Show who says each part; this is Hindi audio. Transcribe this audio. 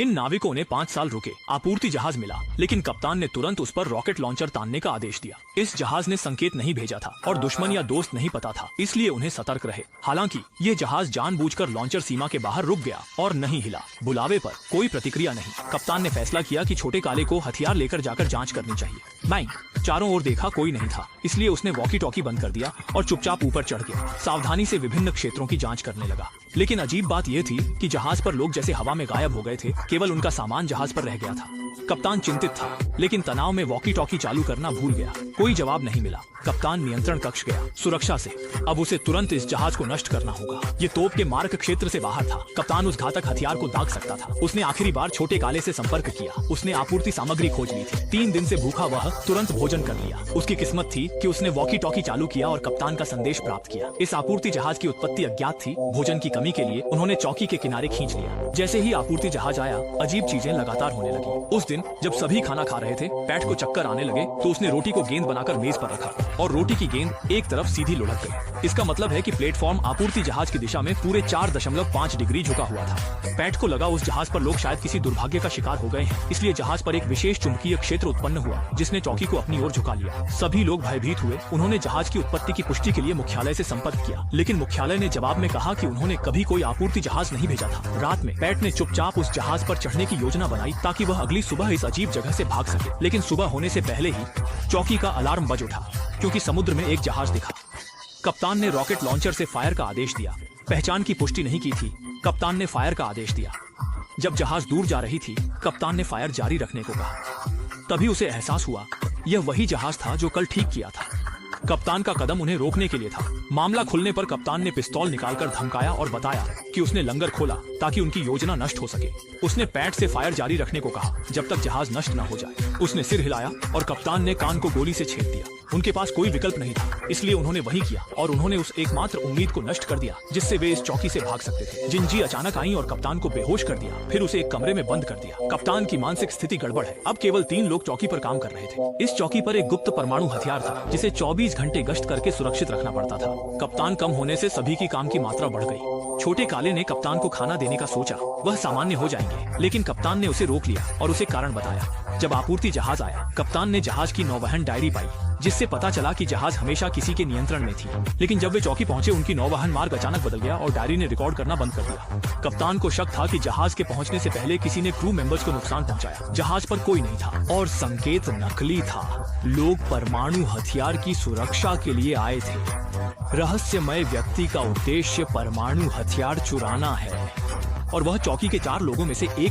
Speaker 1: इन नाविकों ने 5 साल रुके, आपूर्ति जहाज मिला, लेकिन कप्तान ने तुरंत उस पर रॉकेट लॉन्चर तानने का आदेश दिया। इस जहाज ने संकेत नहीं भेजा था और दुश्मन या दोस्त नहीं पता था, इसलिए उन्हें सतर्क रहे। हालांकि ये जहाज जानबूझकर लॉन्चर सीमा के बाहर रुक गया और नहीं हिला। बुलावे पर कोई प्रतिक्रिया नहीं। कप्तान ने फैसला किया कि छोटे काले को हथियार लेकर जाकर जांच करनी चाहिए। मैंग चारों ओर देखा, कोई नहीं था, इसलिए उसने वॉकी टॉकी बंद कर दिया और चुपचाप ऊपर चढ़ गया। सावधानी से विभिन्न क्षेत्रों की जांच करने लगा। लेकिन अजीब बात यह थी कि जहाज पर लोग जैसे हवा में गायब हो गए थे, केवल उनका सामान जहाज पर रह गया था। कप्तान चिंतित था, लेकिन तनाव में वॉकी टॉकी चालू करना भूल गया। कोई जवाब नहीं मिला। कप्तान नियंत्रण कक्ष गया, सुरक्षा से। अब उसे तुरंत इस जहाज को नष्ट करना होगा। ये तोप के मार्ग क्षेत्र से बाहर था। कप्तान उस घातक हथियार को दाग सकता था। उसने आखिरी बार छोटे काले से संपर्क किया। उसने आपूर्ति सामग्री खोज ली थी। 3 दिन से भूखा वह तुरंत भोजन कर लिया। उसकी किस्मत थी कि उसने वॉकी टॉकी चालू किया और कप्तान का संदेश प्राप्त किया। इस आपूर्ति जहाज की उत्पत्ति अज्ञात थी। भोजन की कमी के लिए उन्होंने चौकी के किनारे खींच लिया। जैसे ही आपूर्ति जहाज आया, अजीब चीजें लगातार होने लगी। उस दिन जब सभी खाना खा रहे थे, पैट को चक्कर आने लगे तो उसने रोटी को गेंद बनाकर मेज पर रखा और रोटी की गेंद एक तरफ सीधी लुढ़क गई। इसका मतलब है कि प्लेटफॉर्म आपूर्ति जहाज की दिशा में पूरे 4.5 डिग्री झुका हुआ था। पैट को लगा उस जहाज पर लोग शायद किसी दुर्भाग्य का शिकार हो गए हैं, इसलिए जहाज पर एक विशेष चुंबकीय क्षेत्र उत्पन्न हुआ जिसने चौकी को अपनी ओर झुका लिया। सभी लोग भयभीत हुए। उन्होंने जहाज की उत्पत्ति की पुष्टि के लिए मुख्यालय से संपर्क किया, लेकिन मुख्यालय ने जवाब में कहा कि उन्होंने कभी कोई आपूर्ति जहाज नहीं भेजा था। रात में पैट ने चुपचाप उस जहाज पर चढ़ने की योजना बनाई ताकि वह अगली सुबह इस अजीब जगह से भाग सके। लेकिन सुबह होने से पहले ही चौकी का अलार्म बज उठा, क्योंकि समुद्र में एक जहाज दिखा। कप्तान ने रॉकेट लॉन्चर से फायर का आदेश दिया। पहचान की पुष्टि नहीं की थी। कप्तान ने फायर का आदेश दिया। जब जहाज दूर जा रही थी, कप्तान ने फायर जारी रखने को कहा। तभी उसे एहसास हुआ यह वही जहाज था जो कल ठीक किया था। कप्तान का कदम उन्हें रोकने के लिए था। मामला खुलने पर कप्तान ने पिस्तौल निकालकर धमकाया और बताया कि उसने लंगर खोला ताकि उनकी योजना नष्ट हो सके। उसने पैट से फायर जारी रखने को कहा जब तक जहाज नष्ट न हो जाए। उसने सिर हिलाया और कप्तान ने कान को गोली से छेद दिया। उनके पास कोई विकल्प नहीं था, इसलिए उन्होंने वही किया और उन्होंने उस एकमात्र उम्मीद को नष्ट कर दिया जिससे वे इस चौकी से भाग सकते थे। जिंजी अचानक आई और कप्तान को बेहोश कर दिया, फिर उसे एक कमरे में बंद कर दिया। कप्तान की मानसिक स्थिति गड़बड़ है। अब केवल 3 लोग चौकी पर काम कर रहे थे। इस चौकी पर एक गुप्त परमाणु हथियार था जिसे 24 घंटे गश्त करके सुरक्षित रखना पड़ता था। कप्तान कम होने से सभी की काम की मात्रा बढ़ गई। छोटे काले ने कप्तान को खाना देने का सोचा, वह सामान्य हो जाएंगे, लेकिन कप्तान ने उसे रोक लिया और उसे कारण बताया। जब आपूर्ति जहाज आया, कप्तान ने जहाज की नौवहन डायरी पाई, जिससे पता चला कि जहाज हमेशा किसी के नियंत्रण में थी। लेकिन जब वे चौकी पहुंचे, उनकी नौवहन मार्ग अचानक बदल गया और डायरी ने रिकॉर्ड करना बंद कर दिया। कप्तान को शक था कि जहाज के पहुंचने से पहले किसी ने क्रू मेंबर्स को नुकसान पहुंचाया। जहाज पर कोई नहीं था और संकेत नकली था। लोग परमाणु हथियार की सुरक्षा के लिए आए थे। रहस्यमय व्यक्ति का उद्देश्य परमाणु हथियार चुराना है और वह चौकी के 4 लोगों में से एक